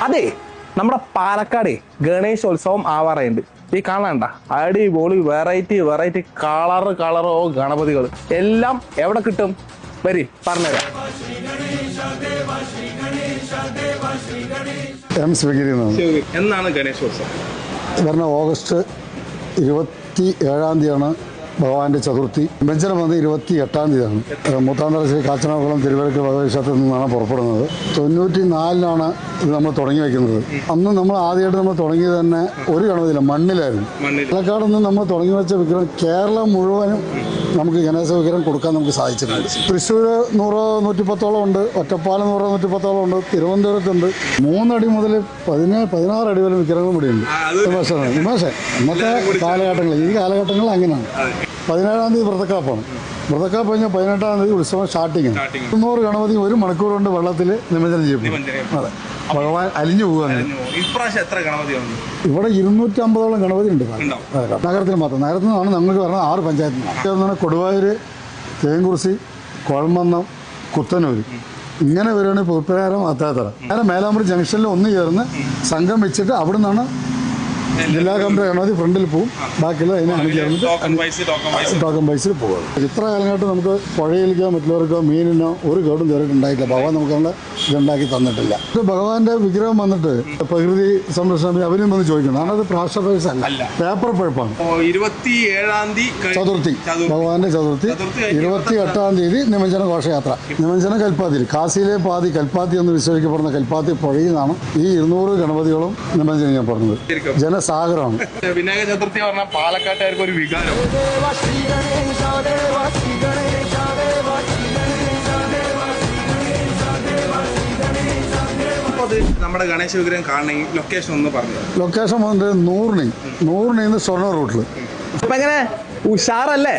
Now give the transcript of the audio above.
അതെ, നമ്മുടെ പാലക്കാട് ഗണേശോത്സവം ആവാറുണ്ട്. ഈ കാണണ്ട അടിപൊളി വെറൈറ്റി വെറൈറ്റി കളറോ ഗണപതികൾ എല്ലാം എവിടെ കിട്ടും? വരി പറഞ്ഞുതരാം. എന്നാണ് ഗണേശോത്സവം? വരുന്ന ഓഗസ്റ്റ് 27-ാം തീയതിയാണ് ഭഗവാന്റെ ചതുർത്ഥി. നിമജ്ജനം വന്ന് 28-ാം തീയതിയാണ്. മൂത്താന്തര ശ്രീ കാച്ചനാകുളം തിരുവരക്ക് ഭഗവതി ക്ഷേത്രത്തിൽ നിന്നാണ് പുറപ്പെടുന്നത്. 94-ലാണ് ഇത് നമ്മൾ തുടങ്ങി വയ്ക്കുന്നത്. അന്ന് നമ്മൾ ആദ്യമായിട്ട് നമ്മൾ തുടങ്ങിയത് തന്നെ ഒരു ഗണപതിയില്ല, മണ്ണിലായിരുന്നു. പാലക്കാട് നിന്ന് നമ്മൾ തുടങ്ങി വെച്ച വിഗ്രഹം കേരളം മുഴുവനും നമുക്ക് ഗണേശ വിഗ്രഹം കൊടുക്കാൻ നമുക്ക് സാധിച്ചിട്ടുണ്ട്. തൃശ്ശൂർ 100-110 ഉണ്ട്, ഒറ്റപ്പാലം 100-110 ഉണ്ട്, തിരുവനന്തപുരത്തുണ്ട്. 3 അടി മുതൽ 16 അടി വരെ വിഗ്രഹങ്ങളും ഇവിടെയുണ്ട്. വിമേശ ഇന്നത്തെ കാലഘട്ടങ്ങളിൽ ഈ കാലഘട്ടങ്ങളിൽ അങ്ങനെയാണ്. 17-ാം തീയതി വ്രതക്കാപ്പാണ്. വ്രതക്കാപ്പ് കഴിഞ്ഞാൽ 18-ാം തീയതി ഉത്സവം സ്റ്റാർട്ടിങ്. 200 ഗണപതി 1 മണിക്കൂർ കൊണ്ട് വെള്ളത്തിൽ നിമജ്ജനം ചെയ്യും. അതെ, ഭഗവാൻ അലിഞ്ഞു പോവുകയാണ്. ഇവിടെ 250ഓളം ഗണപതി ഉണ്ട് നഗരത്തിൽ മാത്രം. നഗരത്തിൽ നിന്നാണ് ഞങ്ങൾക്ക് പറഞ്ഞത് 6 പഞ്ചായത്തിൽ നിന്നാണ്. കൊടുവായൂർ, തേങ്കുറിശി, കൊഴമന്നം, കുത്തനൂർ ഇങ്ങനെ വരികയാണെങ്കിൽ പുൽപ്പരാരം, അത്താത്തറ അങ്ങനെ മേലാമ്പുറം ജംഗ്ഷനിൽ ഒന്ന് ചേർന്ന് സംഘം വെച്ചിട്ട് അവിടെ നിന്നാണ് ജില്ലാ കമ്മിറ്റി ഗണപതി ഫ്രണ്ടിൽ പോവും. ബാക്കിയുള്ള അതിനെ ടോക്കൺ പൈസയിൽ പോകും. ഇത്ര കാലമായിട്ട് നമുക്ക് പുഴയിലേക്കോ മറ്റുള്ളവർക്കോ മീനിനോ ഒരു കേടും കയറിയിട്ടുണ്ടായിട്ടില്ല. ഭഗവാൻ നമുക്ക് ഇതുണ്ടാക്കി തന്നിട്ടില്ല. ഭഗവാന്റെ വിഗ്രഹം വന്നിട്ട് പ്രകൃതി സംരക്ഷണം അവരും വന്ന് ചോദിക്കണം. കാരണം അത് പ്ലാസ്റ്റർ പൈസ അല്ല, പേപ്പർ പഴുപ്പാണ്. 27-ാം തീയതി ചതുർത്ഥി, ഭഗവാന്റെ ചതുർത്ഥി. 28-ാം തീയതി നിമജ്ജന ഘോഷയാത്ര. നിമജ്ജന കൽപ്പാത്തി, കാശിയിലെ പാതി കൽപ്പാത്തി എന്ന് വിശ്വസിക്കപ്പെടുന്ന കൽപ്പാത്തി പുഴയിൽ നിന്നാണ് ഈ 200 ഗണപതികളും നിമജ്ജനം ചെയ്യപ്പെടുന്നത്. സാഗരമാണ്. വിനായക ചതുർത്ഥി പറഞ്ഞാൽ പാലക്കാട്ടുകാർക്ക് ഒരു വികാരം. നമ്മുടെ ഗണേശ വിഗ്രഹം കാണണമെങ്കിൽ ലൊക്കേഷൻ ഒന്ന് പറഞ്ഞു. ലൊക്കേഷൻ വന്നിട്ട് നൂറിന് സ്വർണ്ണ റൂട്ടിൽ. അപ്പൊ എങ്ങനെ ഉഷാറല്ലേ?